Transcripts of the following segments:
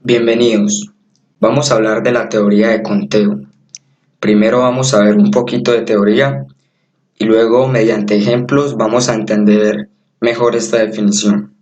Bienvenidos. Vamos a hablar de la teoría de conteo. Primero vamos a ver un poquito de teoría y luego mediante ejemplos vamos a entender mejor esta definición.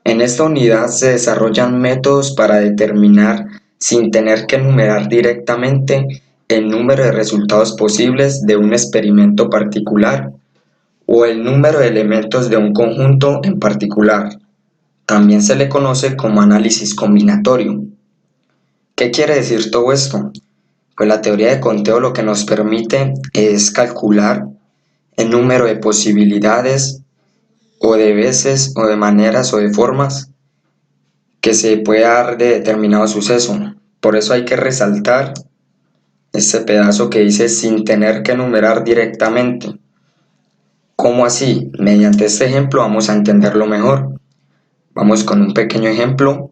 En esta unidad se desarrollan métodos para determinar, sin tener que enumerar directamente, el número de resultados posibles de un experimento particular o el número de elementos de un conjunto en particular. También se le conoce como análisis combinatorio. ¿Qué quiere decir todo esto? Pues la teoría de conteo lo que nos permite es calcular el número de posibilidades o de veces o de maneras o de formas que se puede dar de determinado suceso. Por eso hay que resaltar este pedazo que dice sin tener que enumerar directamente. ¿Cómo así? Mediante este ejemplo vamos a entenderlo mejor. Vamos con un pequeño ejemplo.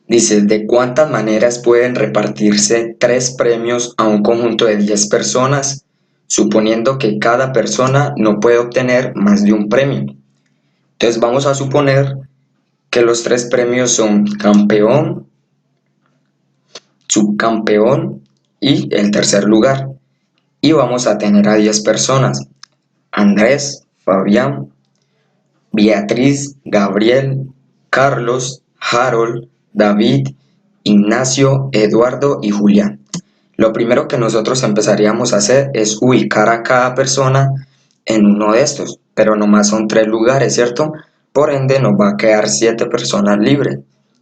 Dice, ¿de cuántas maneras pueden repartirse 3 premios a un conjunto de 10 personas, suponiendo que cada persona no puede obtener más de un premio? Entonces vamos a suponer que los 3 premios son campeón, subcampeón y el tercer lugar. Y vamos a tener a 10 personas: Andrés, Fabián, Beatriz, Gabriel, Carlos, Harold, David, Ignacio, Eduardo y Julián. Lo primero que nosotros empezaríamos a hacer es ubicar a cada persona en uno de estos, pero nomás son 3 lugares, ¿cierto? Por ende nos va a quedar 7 personas libres,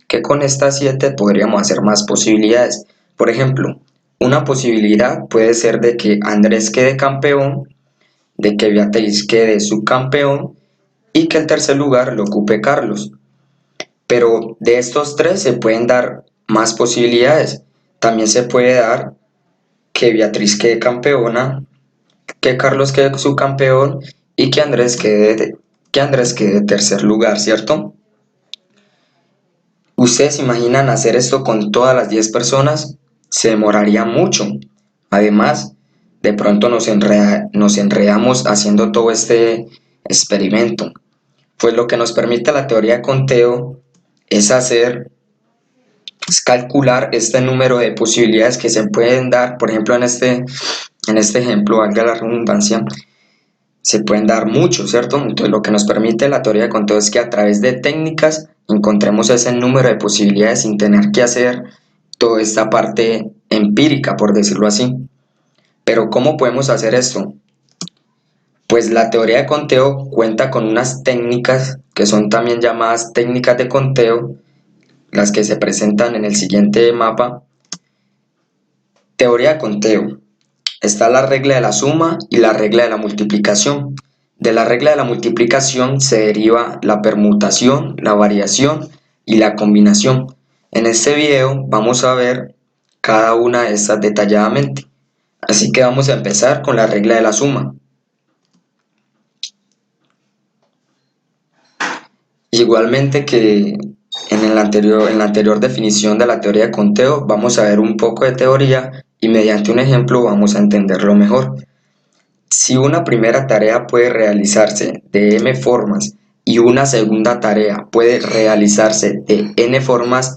que con estas 7 podríamos hacer más posibilidades. Por ejemplo, una posibilidad puede ser de que Andrés quede campeón, de que Beatriz quede subcampeón y que el tercer lugar lo ocupe Carlos. Pero de estos 3 se pueden dar más posibilidades. También se puede dar que Beatriz quede campeona, que Carlos quede subcampeón y que Andrés quede tercer lugar, ¿cierto? ¿Ustedes se imaginan hacer esto con todas las 10 personas? Se demoraría mucho. Además, de pronto nos enredamos haciendo todo este experimento. Pues lo que nos permite la teoría de conteo es calcular este número de posibilidades que se pueden dar. Por ejemplo, en este ejemplo, valga la redundancia, se pueden dar muchos, ¿cierto? Entonces lo que nos permite la teoría de conteo es que a través de técnicas encontremos ese número de posibilidades sin tener que hacer toda esta parte empírica, por decirlo así. Pero ¿cómo podemos hacer esto? Pues la teoría de conteo cuenta con unas técnicas que son también llamadas técnicas de conteo, las que se presentan en el siguiente mapa. Teoría de conteo. Está la regla de la suma y la regla de la multiplicación. De la regla de la multiplicación se deriva la permutación, la variación y la combinación. En este video vamos a ver cada una de estas detalladamente. Así que vamos a empezar con la regla de la suma. Igualmente que en la anterior definición de la teoría de conteo, vamos a ver un poco de teoría y mediante un ejemplo vamos a entenderlo mejor. Si una primera tarea puede realizarse de m formas y una segunda tarea puede realizarse de n formas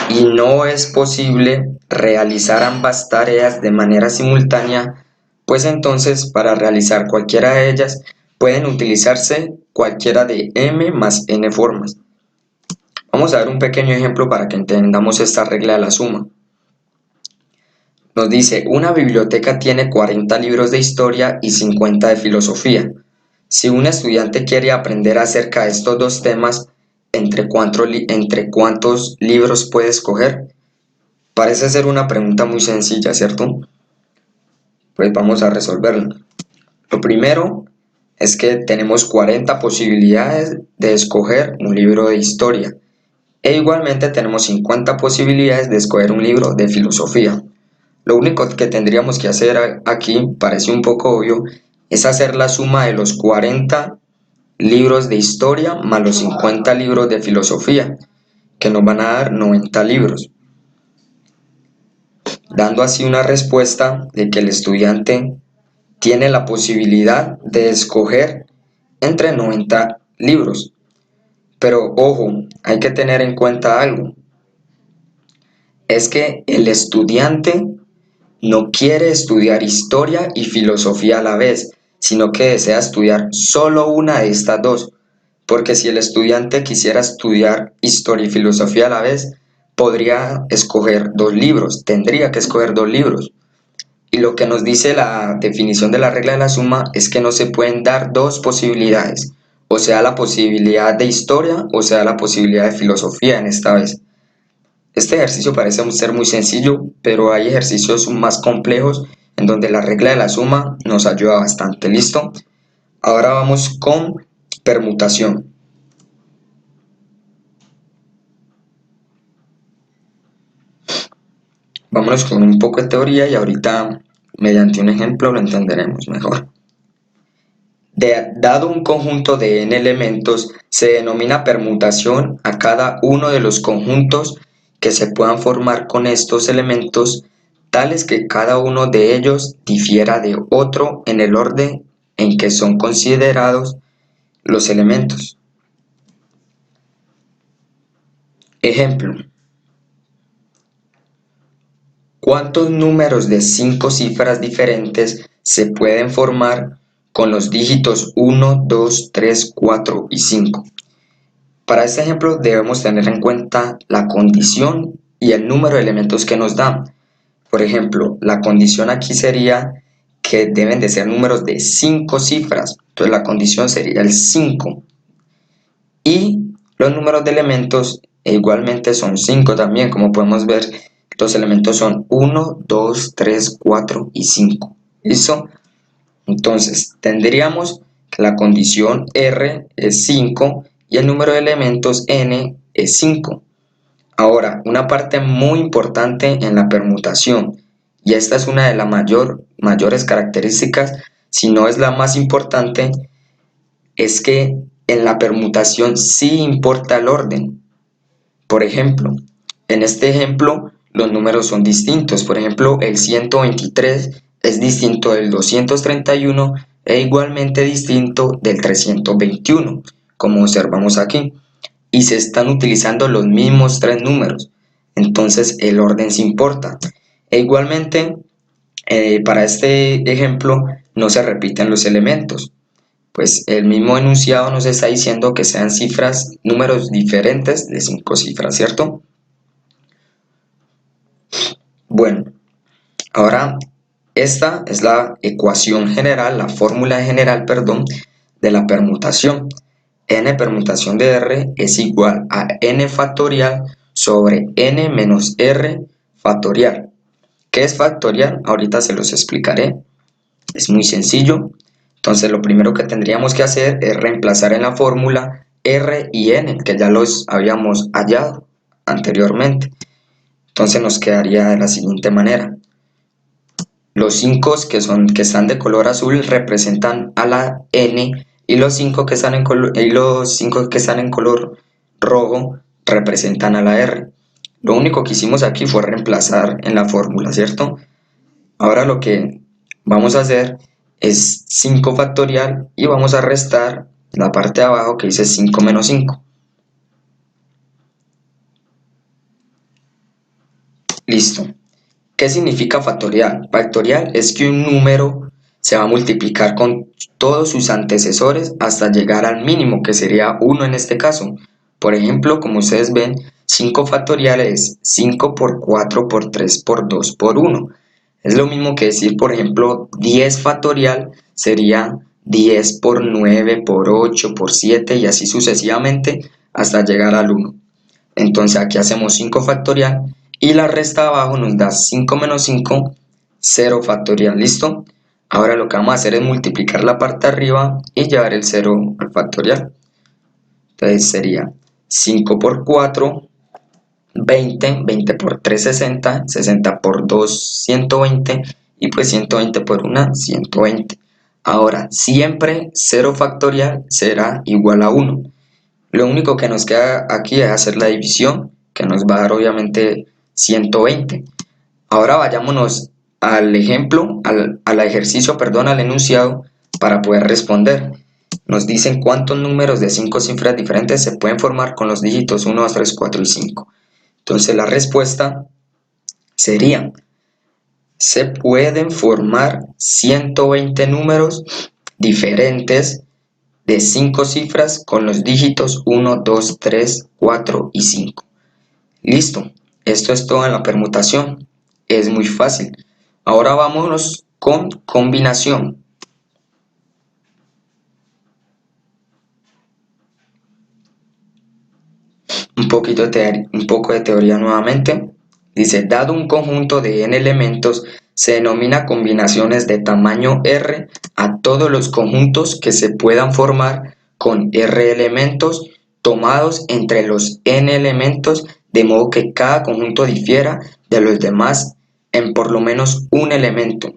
y no es posible realizar ambas tareas de manera simultánea, pues entonces para realizar cualquiera de ellas pueden utilizarse cualquiera de m más n formas. Vamos a ver un pequeño ejemplo para que entendamos esta regla de la suma. Nos dice, una biblioteca tiene 40 libros de historia y 50 de filosofía. Si un estudiante quiere aprender acerca de estos dos temas, ¿entre cuántos libros puede escoger? Parece ser una pregunta muy sencilla, ¿cierto? Pues vamos a resolverla. Lo primero es que tenemos 40 posibilidades de escoger un libro de historia. E igualmente tenemos 50 posibilidades de escoger un libro de filosofía. Lo único que tendríamos que hacer aquí, parece un poco obvio, es hacer la suma de los 40 libros de historia más los 50 libros de filosofía, que nos van a dar 90 libros, dando así una respuesta de que el estudiante tiene la posibilidad de escoger entre 90 libros. Pero ojo, hay que tener en cuenta algo. Es que el estudiante no quiere estudiar historia y filosofía a la vez, sino que desea estudiar solo una de estas dos. Porque si el estudiante quisiera estudiar historia y filosofía a la vez, podría escoger dos libros, tendría que escoger dos libros. Y lo que nos dice la definición de la regla de la suma es que no se pueden dar dos posibilidades, o sea la posibilidad de historia o sea la posibilidad de filosofía en esta vez. Este ejercicio parece ser muy sencillo, pero hay ejercicios más complejos en donde la regla de la suma nos ayuda bastante. ¿Listo? Ahora vamos con permutación. Vámonos con un poco de teoría y ahorita mediante un ejemplo lo entenderemos mejor. Dado un conjunto de n elementos, se denomina permutación a cada uno de los conjuntos que se puedan formar con estos elementos, tales que cada uno de ellos difiera de otro en el orden en que son considerados los elementos. Ejemplo. ¿Cuántos números de 5 cifras diferentes se pueden formar con los dígitos 1, 2, 3, 4 y 5? Para este ejemplo debemos tener en cuenta la condición y el número de elementos que nos dan. Por ejemplo, la condición aquí sería que deben de ser números de 5 cifras. Entonces la condición sería el 5. Y los números de elementos igualmente son 5 también. Como podemos ver, los elementos son 1, 2, 3, 4 y 5. ¿Listo? Entonces tendríamos que la condición R es 5 y el número de elementos n es 5. Ahora, una parte muy importante en la permutación, y esta es una de las mayores características, si no es la más importante, es que en la permutación sí importa el orden. Por ejemplo, en este ejemplo los números son distintos. Por ejemplo, el 123 es distinto del 231 e igualmente distinto del 321, como observamos aquí. Y se están utilizando los mismos tres números, entonces el orden sí importa. E igualmente, para este ejemplo no se repiten los elementos, pues el mismo enunciado nos está diciendo que sean números diferentes de 5 cifras, ¿cierto? Bueno, ahora esta es la ecuación general, la fórmula general, perdón, de la permutación. N permutación de R es igual a n factorial sobre n menos r factorial. ¿Qué es factorial? Ahorita se los explicaré. Es muy sencillo. Entonces lo primero que tendríamos que hacer es reemplazar en la fórmula r y n, que ya los habíamos hallado anteriormente. Entonces nos quedaría de la siguiente manera. Los 5 que están de color azul representan a la n y los 5 que están en color rojo representan a la r. Lo único que hicimos aquí fue reemplazar en la fórmula, ¿cierto? Ahora lo que vamos a hacer es 5 factorial y vamos a restar la parte de abajo que dice 5 menos 5. Listo. ¿Qué significa factorial? Factorial es que un número se va a multiplicar con todos sus antecesores hasta llegar al mínimo, que sería 1 en este caso. Por ejemplo, como ustedes ven, 5 factorial es 5 por 4 por 3 por 2 por 1. Es lo mismo que decir, por ejemplo, 10 factorial sería 10 por 9 por 8 por 7 y así sucesivamente hasta llegar al 1. Entonces aquí hacemos 5 factorial y la resta abajo nos da 5 menos 5, 0 factorial. ¿Listo? Ahora lo que vamos a hacer es multiplicar la parte de arriba y llevar el 0 al factorial. Entonces sería 5 por 4, 20, 20 por 3, 60, 60 por 2, 120 y pues 120 por 1, 120. Ahora, siempre 0 factorial será igual a 1. Lo único que nos queda aquí es hacer la división, que nos va a dar obviamente 120. Ahora vayámonos al ejemplo, al ejercicio, perdón, al enunciado para poder responder. Nos dicen cuántos números de 5 cifras diferentes se pueden formar con los dígitos 1, 2, 3, 4 y 5. Entonces la respuesta sería, se pueden formar 120 números diferentes de 5 cifras con los dígitos 1, 2, 3, 4 y 5. Listo, esto es todo en la permutación. Es muy fácil. Ahora vámonos con combinación. Un poco de teoría nuevamente. Dice, dado un conjunto de n elementos, se denomina combinaciones de tamaño R a todos los conjuntos que se puedan formar con R elementos tomados entre los n elementos, de modo que cada conjunto difiera de los demás en por lo menos un elemento.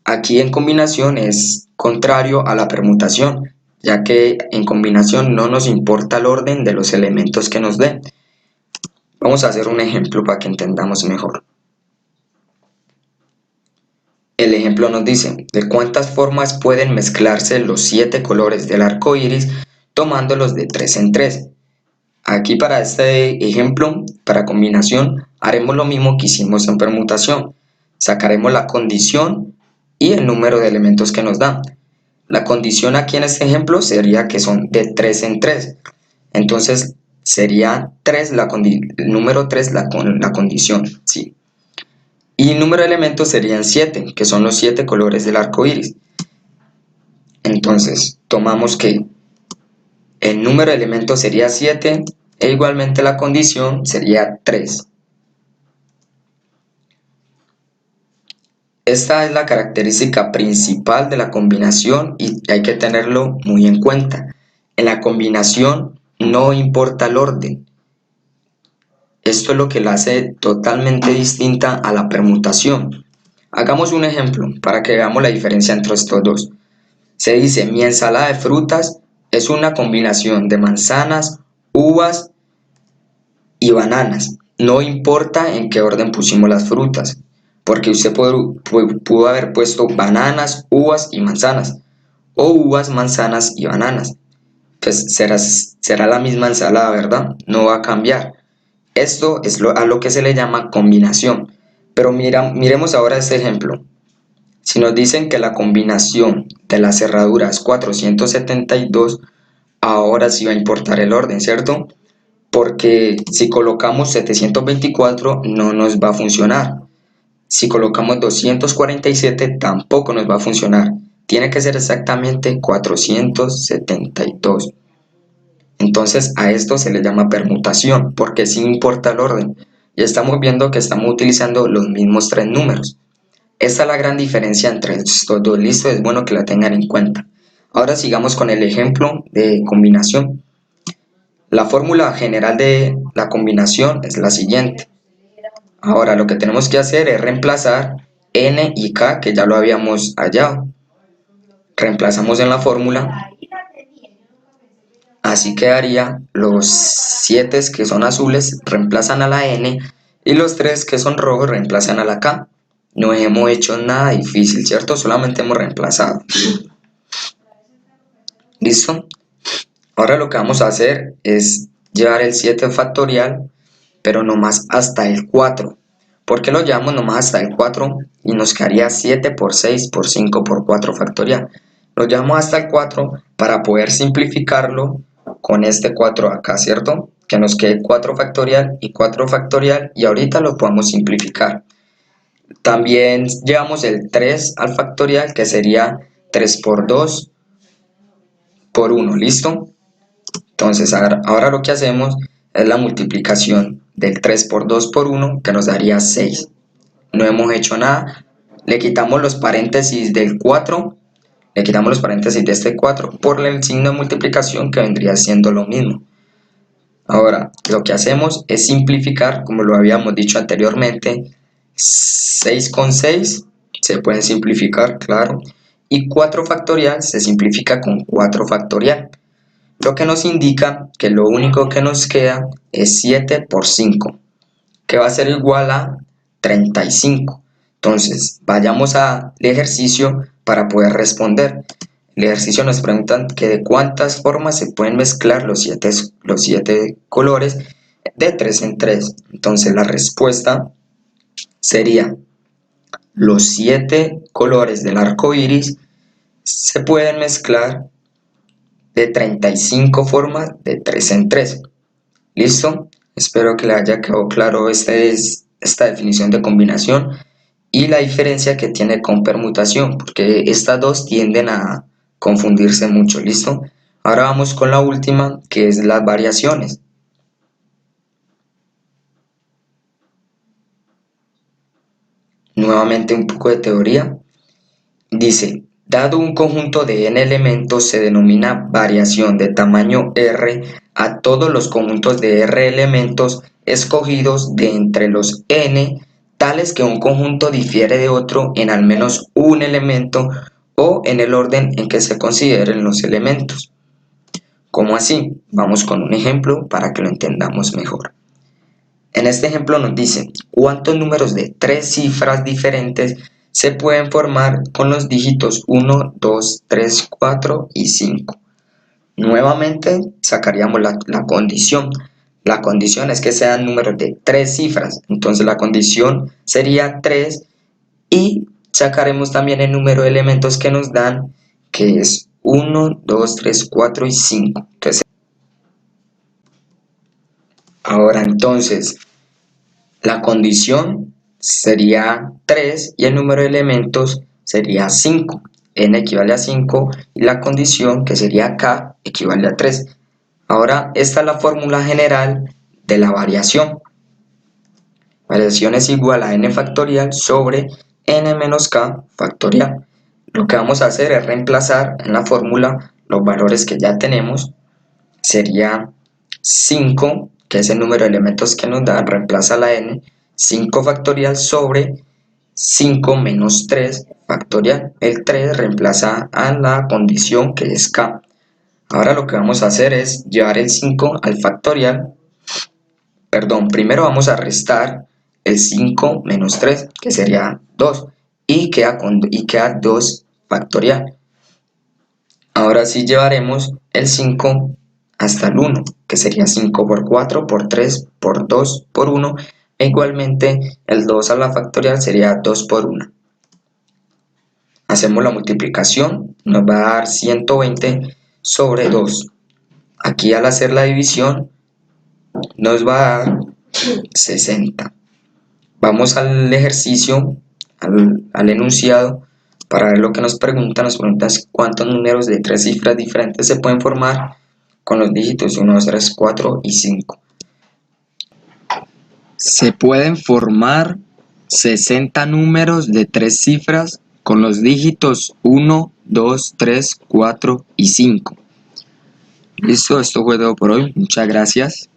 Aquí en combinación es contrario a la permutación, ya que en combinación no nos importa el orden de los elementos que nos den. Vamos a hacer un ejemplo para que entendamos mejor. El ejemplo nos dice, ¿de cuántas formas pueden mezclarse los 7 colores del arco iris tomándolos de 3 en 3? Aquí para este ejemplo, para combinación, haremos lo mismo que hicimos en permutación. Sacaremos la condición y el número de elementos que nos dan. La condición aquí en este ejemplo sería que son de 3 en 3. Entonces sería 3 el número 3 la condición, ¿sí? Y el número de elementos serían 7, que son los 7 colores del arco iris. Entonces tomamos que el número de elementos sería 7 e igualmente la condición sería 3. Esta es la característica principal de la combinación y hay que tenerlo muy en cuenta. En la combinación no importa el orden. Esto es lo que la hace totalmente distinta a la permutación. Hagamos un ejemplo para que veamos la diferencia entre estos dos. Se dice, mi ensalada de frutas es una combinación de manzanas, uvas bananas. No importa en qué orden pusimos las frutas, porque usted pudo haber puesto bananas, uvas y manzanas, o uvas, manzanas y bananas. Pues será la misma ensalada, ¿verdad? No va a cambiar. Esto es a lo que se le llama combinación. Pero miremos ahora este ejemplo. Si nos dicen que la combinación de la cerradura es 472, ahora sí va a importar el orden, ¿cierto? Porque si colocamos 724 no nos va a funcionar. Si colocamos 247 tampoco nos va a funcionar. Tiene que ser exactamente 472. Entonces a esto se le llama permutación, porque sí importa el orden. Y estamos viendo que estamos utilizando los mismos 3 números. Esta es la gran diferencia entre estos dos. Listo, es bueno que la tengan en cuenta. Ahora sigamos con el ejemplo de combinación. La fórmula general de la combinación es la siguiente. Ahora lo que tenemos que hacer es reemplazar n y k, que ya lo habíamos hallado. Reemplazamos en la fórmula. Así quedaría los 7 que son azules reemplazan a la n y los 3 que son rojos reemplazan a la k. No hemos hecho nada difícil, ¿cierto? Solamente hemos reemplazado. ¿Listo? Ahora lo que vamos a hacer es llevar el 7 factorial, pero nomás hasta el 4. ¿Por qué lo llevamos nomás hasta el 4? Y nos quedaría 7 por 6 por 5 por 4 factorial. Lo llevamos hasta el 4 para poder simplificarlo con este 4 acá, ¿cierto? Que nos quede 4 factorial y 4 factorial y ahorita lo podemos simplificar. También llevamos el 3 al factorial, que sería 3 por 2 por 1, ¿listo? Entonces ahora lo que hacemos es la multiplicación del 3 por 2 por 1, que nos daría 6. No hemos hecho nada. Le quitamos los paréntesis del 4, le quitamos los paréntesis de este 4 por el signo de multiplicación, que vendría siendo lo mismo. Ahora lo que hacemos es simplificar, como lo habíamos dicho anteriormente. 6 con 6 se pueden simplificar, claro, y 4 factorial se simplifica con 4 factorial, lo que nos indica que lo único que nos queda es 7 por 5, que va a ser igual a 35. Entonces vayamos al ejercicio para poder responder. el ejercicio nos pregunta que de cuántas formas se pueden mezclar los siete colores de 3 en 3. Entonces la respuesta sería: los 7 colores del arco iris se pueden mezclar de 35 formas de 3 en 3. ¿Listo? Espero que le haya quedado claro esta definición de combinación y la diferencia que tiene con permutación, porque estas dos tienden a confundirse mucho. ¿Listo? Ahora vamos con la última, que es las variaciones. Nuevamente un poco de teoría. Dice: dado un conjunto de n elementos, se denomina variación de tamaño R a todos los conjuntos de R elementos escogidos de entre los n, tales que un conjunto difiere de otro en al menos un elemento o en el orden en que se consideren los elementos. ¿Cómo así? Vamos con un ejemplo para que lo entendamos mejor. En este ejemplo nos dice cuántos números de 3 cifras diferentes se pueden formar con los dígitos 1, 2, 3, 4 y 5. Nuevamente sacaríamos la condición. La condición es que sean números de 3 cifras. Entonces la condición sería 3 y sacaremos también el número de elementos que nos dan, que es 1, 2, 3, 4 y 5. Ahora entonces, la condición sería 3 y el número de elementos sería 5. N equivale a 5 y la condición, que sería K, equivale a 3. Ahora, esta es la fórmula general de la variación. Variación es igual a n factorial sobre n menos k factorial. Lo que vamos a hacer es reemplazar en la fórmula los valores que ya tenemos. Sería 5, que es el número de elementos que nos da, reemplaza la n, 5 factorial sobre 5 menos 3 factorial. El 3 reemplaza a la condición, que es k. Ahora lo que vamos a hacer es llevar el 5 al factorial. Primero vamos a restar el 5 menos 3, que sería 2, y queda 2 factorial. Ahora sí llevaremos el 5 hasta el 1, que sería 5 por 4, por 3, por 2, por 1, e igualmente el 2 a la factorial sería 2 por 1. Hacemos la multiplicación, nos va a dar 120 sobre 2. Aquí al hacer la división nos va a dar 60. Vamos al ejercicio, al enunciado, para ver lo que nos pregunta. Nos pregunta cuántos números de 3 cifras diferentes se pueden formar con los dígitos 1, 2, 3, 4 y 5. Se pueden formar 60 números de 3 cifras con los dígitos 1, 2, 3, 4 y 5. Listo, esto fue todo por hoy. Muchas gracias.